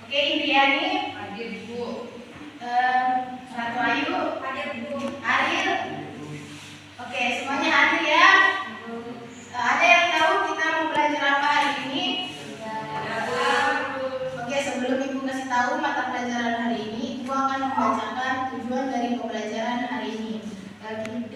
Oke, Indriani. Hadir, Bu. Ratu Ayu. Hadir, Bu. Ariel. Oke, semuanya hadir ya. Ada yang tahu kita mau belajar apa hari ini? Oke, sebelum Ibu kasih tahu mata pelajaran hari ini, Ibu akan membacakan tujuan dari pembelajaran hari ini.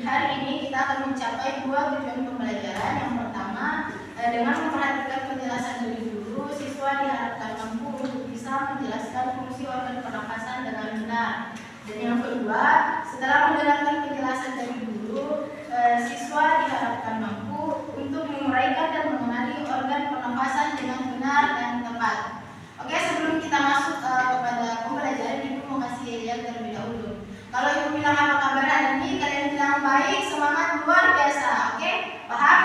Hari ini kita akan mencapai dua tujuan pembelajaran. Yang pertama, dengan memperhatikan penjelasan dari guru, siswa diharapkan mampu untuk bisa menjelaskan fungsi organ pernapasan dengan benar. Dan yang kedua, setelah mendengarkan penjelasan dari guru, siswa diharapkan mampu untuk menguraikan dan mengenali organ pernapasan dengan benar dan tepat. Oke, sebelum kita masuk kepada pembelajaran, Ibu mau kasih lihat terlebih dahulu. Kalau Ibu bilang apa kabar hari ini, kalian bilang baik, semangat, luar biasa. Oke, paham?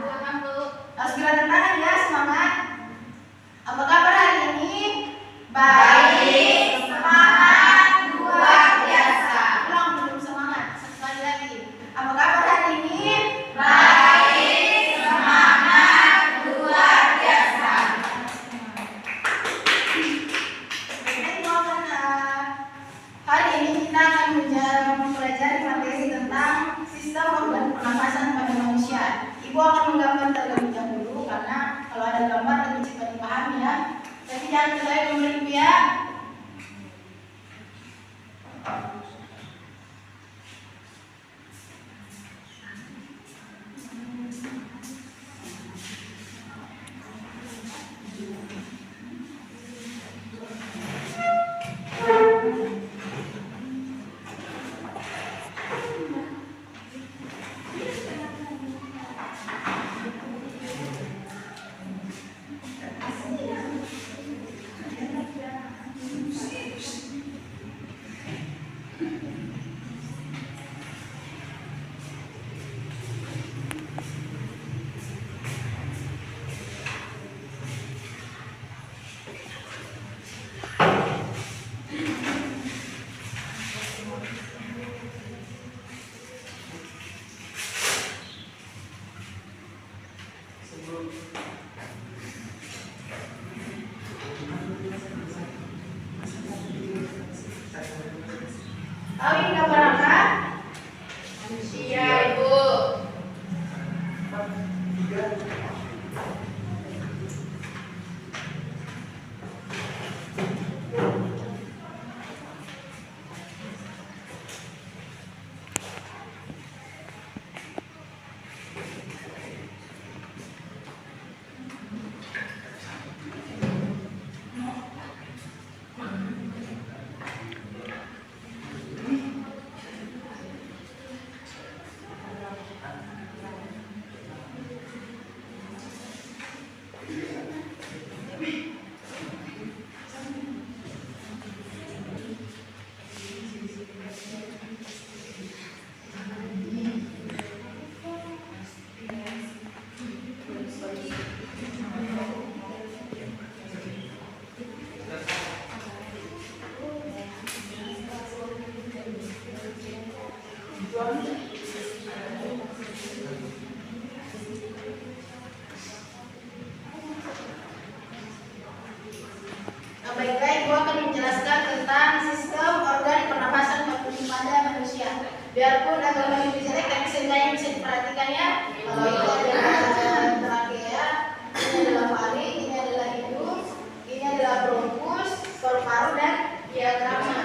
Paham, Bu. Harus gerakan tangan ya, semangat. Apa kabar hari ini? Baik, semangat, luar biasa. Ulang belum semangat, sekali lagi. Apa kabar hari ini? Baik, semangat, luar biasa. Hari ini kita akan mempelajari materi tentang sistem organ pernapasan pada manusia. Ibu akan menggambar terlebih dahulu karena kalau ada gambar lebih cepat dipahami ya. Tapi jangan terlalu memberi ya. Tahu ini gambar apa? Manusia, Ibu. Baiklah, Ibu akan menjelaskan tentang sistem organ pernapasan pada manusia. Biarpun agak lebih jelek, tapi seenggaknya bisa diperhatikan ya. Kalau itu adalah trachea, ini adalah faring, ini adalah hidung, ini adalah bronkus, paru-paru dan diafragma.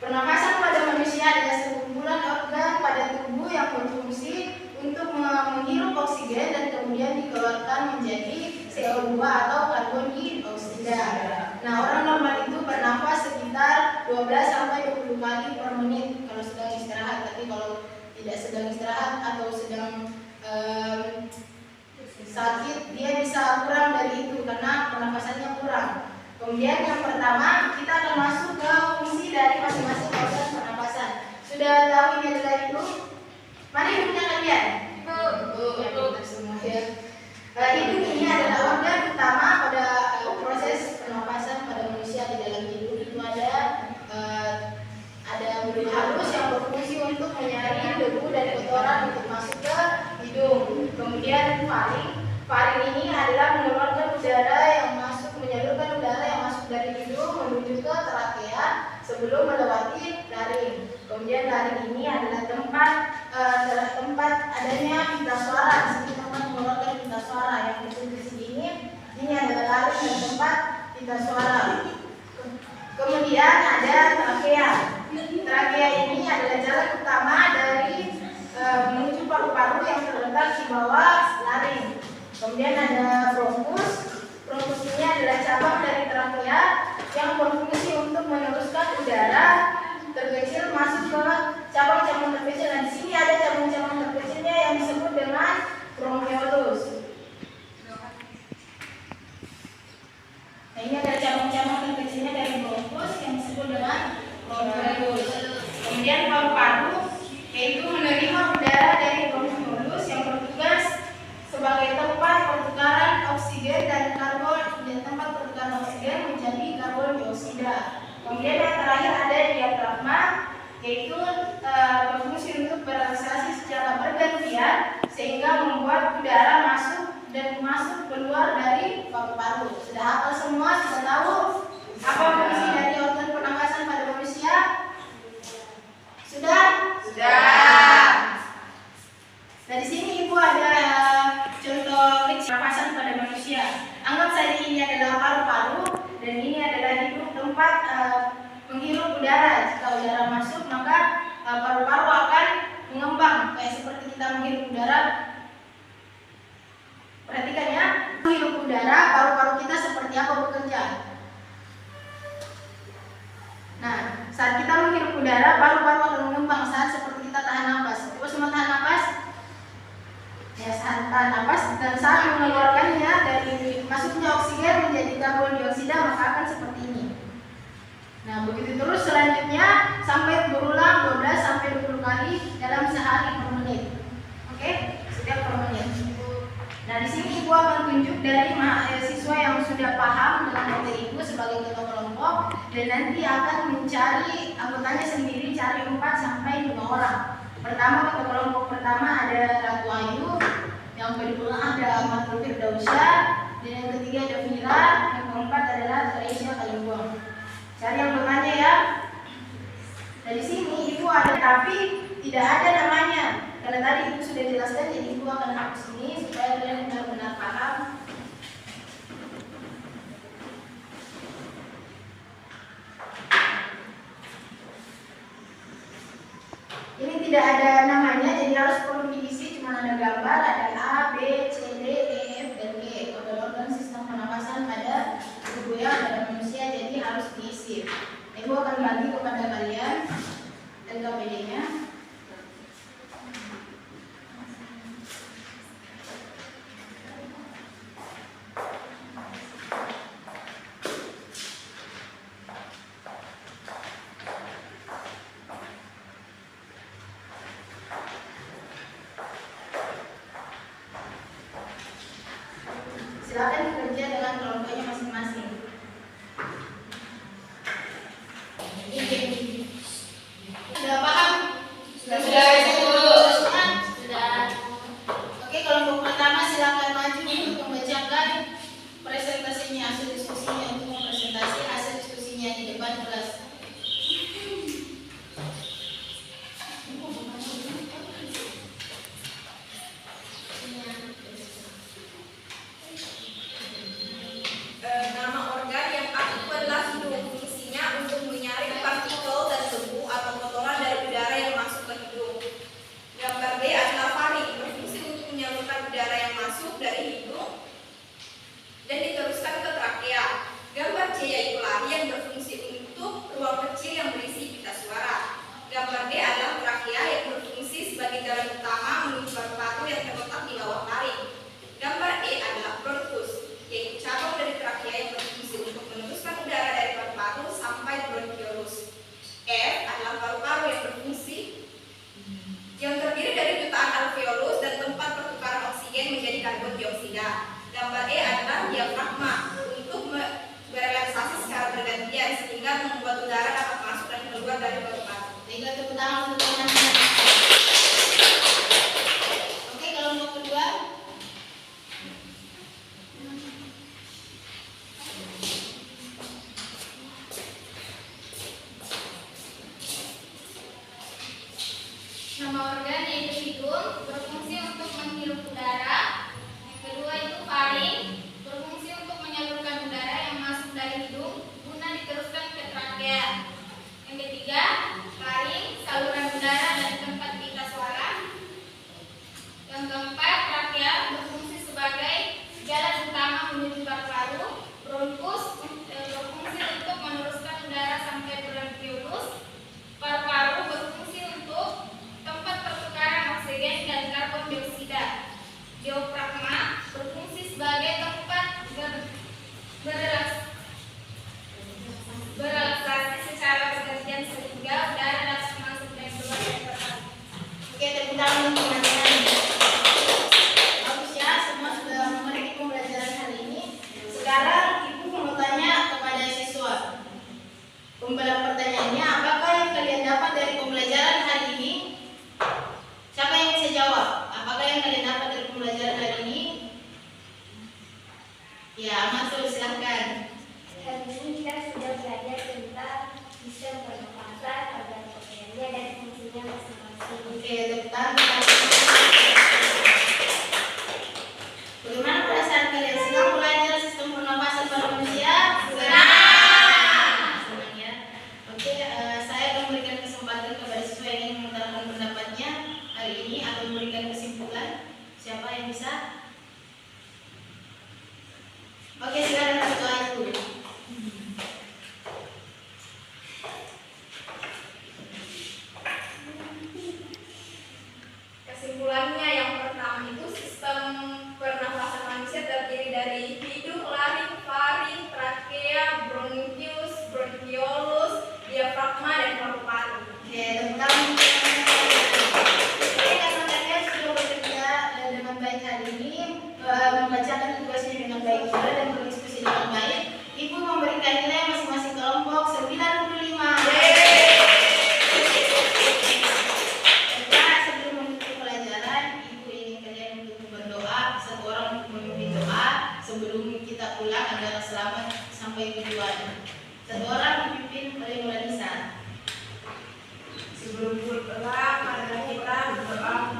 Pernapasan pada manusia adalah sekumpulan organ pada tubuh yang berfungsi untuk menghirup oksigen dan kemudian dikeluarkan menjadi CO2 atau karbon dioksida. Nah, orang normal itu bernapas sekitar 12 sampai 20 kali per menit kalau sedang istirahat. Tapi kalau tidak sedang istirahat atau sedang sakit, dia bisa kurang dari itu karena pernapasannya kurang. Kemudian yang pertama, kita akan masuk ke fungsi dari masing-masing organ pernapasan. Sudah tahu ini adalah hidung? Mana hidungnya kalian? Ya, pintar semua ya. Hidung ini adalah organ utama pada proses pernapasan pada manusia. Di dalam hidung itu ada bulu halus yang berfungsi untuk menyaring debu dan kotoran untuk masuk ke hidung. Kemudian faring ini adalah mengeluarkan udara yang masuk, menyalurkan udara yang menuju ke trakea sebelum melewati laring. Kemudian laring ini adalah tempat adanya pita suara. Di sini tempat mengeluarkan pita suara yang ditulis di sini. Ini adalah laring dan tempat pita suara. Kemudian ada trakea. Trakea ini adalah jalan utama dari menuju paru-paru yang terletak di bawah laring. Kemudian ada bronkus. Bronkus ini adalah cabang dari trakea yang berfungsi untuk meneruskan udara terkecil masuk ke cabang-cabang terkecil. Nah, di sini ada cabang-cabang terkecilnya yang disebut dengan bronkiolus. Nah, ini ada cabang-cabang terkecilnya dari bronkus yang disebut dengan bronkiolus. Kemudian paru-paru yaitu menerima udara dari bronkiolus yang bertugas sebagai tempat pertukaran oksigen dan karbon dan tempat pertukaran oksigen menjadi karbon dioksida. Kemudian yang terakhir ada diafragma yaitu berfungsi untuk berelaksasi secara bergantian sehingga membuat udara masuk keluar dari paru-paru. Sudah hafal semua? Sudah tahu apa fungsi dari organ pernapasan pada manusia? Sudah? Sudah. Nah, di sini Ibu ada contoh pernapasan pada manusia. Anggap saja ini adalah paru-paru dan ini adalah hidung, tempat menghirup udara. Jika udara masuk maka paru-paru akan mengembang kayak seperti kita menghirup udara. Perhatikan ya, menghirup udara, paru-paru kita seperti apa bekerja. Nah, saat kita menghirup udara, paru-paru akan mengembang saat seperti kita tahan napas. Coba semua tahan napas. Ya, saat tahan napas dan saat mengeluarkannya dari masuknya oksigen menjadi karbon dioksida maka akan seperti ini. Nah, begitu terus selanjutnya sampai berulang 12 sampai 20 kali dalam sehari per menit. Oke? Setiap per menit. Nah, di sini Ibu akan tunjuk dari siswa yang sudah paham dengan materi Ibu sebagai ketua kelompok dan nanti akan mencari anggotanya sendiri, cari 4 sampai 5 orang. Pertama, ketua kelompok pertama ada Ratu Ayu, yang kedua ada Matul Firdausyah, dan yang ketiga ada Vira, yang keempat adalah Teresa Kalibuang. Cari anggotanya ya. Dari sini Ibu ada tapi tidak ada namanya. Karena tadi Ibu sudah jelaskan, jadi Ibu akan hapus ini supaya kalian benar-benar paham. Ini tidak ada namanya, jadi harus perlu diisi. Cuma ada gambar, ada A, B, C, D, E, F, dan G. Organ-organ sistem pernapasan pada tubuh pada manusia, jadi harus diisi. Ibu akan bagi kepada kalian dan KPD-nya. Silakan bekerja dengan kelompoknya masing-masing. Sudah paham? Sudah. Oke, kelompok pertama silakan maju untuk membacakan presentasinya, hasil diskusinya, untuk mempresentasi hasil diskusinya di depan kelas. Nama organ yang aktif adalah hidung. Fungsinya untuk menyaring partikel dan debu atau kotoran dari udara yang masuk ke hidung. Gambar B adalah faring, berfungsi untuk menyalurkan udara yang masuk dari hidung dan diteruskan ke trakea. Gambar C yaitu lari yang berfungsi untuk ruang kecil yang berisi pita suara. Gambar D adalah trakea yang berfungsi sebagai jalan utama menuju paru-paru yang terletak di bawah laring. Gambar E adalah bronkus, yaitu cabang dari trakea yang berfungsi untuk meneruskan udara dari paru-paru sampai bronkiolus. F adalah paru-paru yang berfungsi yang terdiri dari jutaan alveolus dan tempat pertukaran oksigen menjadi karbon dioksida. Gambar E adalah diafragma untuk berelaksasi secara bergantian sehingga membuat udara dapat masuk dan keluar dari paru-paru. Baiklah, tepuk tangan untuk teman-teman. Oke, kelompok kedua. nama organ yaitu hidung, berfungsi untuk menghirup udara. Yang kedua itu faring, berfungsi untuk menyalurkan udara yang masuk dari hidung guna diteruskan ke trakea. Yang ketiga, faring, saluran udara dari tempat pita suara. Yang keempat, trakea, berfungsi sebagai jalan utama menuju paru-paru. Bronkus, berfungsi untuk meneruskan udara sampai bronkiolus. Paru-paru berfungsi untuk tempat pertukaran oksigen dan karbon dioksida. Diafragma berfungsi sebagai tempat berelaksasi secara bergantian sehingga udara dapat masuk dan keluar dari paru-paru. Oke, tepuk tangan untuk teman-teman. Bagus ya, semua sudah mengerti pembelajaran hari ini. Sekarang Ibu mau tanya kepada siswa. Pertanyaannya, apakah yang kalian dapat dari pembelajaran hari ini? Siapa yang bisa jawab? Apakah yang kalian dapat dari pembelajaran hari ini? Ya, Masul, silahkan. Hari ini kita sudah belajar tentang sistem pernapasan, organ organnya dan fungsinya masing-masing. Oke, tepuk tangan. Bagaimana perasaan kalian? Senang belajar sistem pernapasan pada manusia? Senang ya. Oke, saya akan memberikan kesempatan kepada siswa yang ingin mengutarakan pendapatnya hari ini atau memberikan kesimpulan. Siapa yang bisa? Oke, silakan satu ayat dulu. Kesimpulannya yang pertama itu sistem pernafasan manusia terdiri dari hidung, laring, faring, trakea, bronkius, bronkiolus, diafragma dan paru-paru. Oke, tepuk tangan. Oke, karena kalian sudah bekerja dengan baik hari ini, membacakan tugasnya dengan baik juga dan berdiskusi dengan baik, Ibu memberikan nilai masing-masing kelompok 95. Bapak, sebelum menutup pelajaran, Ibu ingin kalian untuk berdoa, satu orang untuk memimpin doa sebelum kita pulang agar selamat sampai tujuan. Satu orang dipimpin oleh Mulanisa. Sebelum pulang, marilah kita berdoa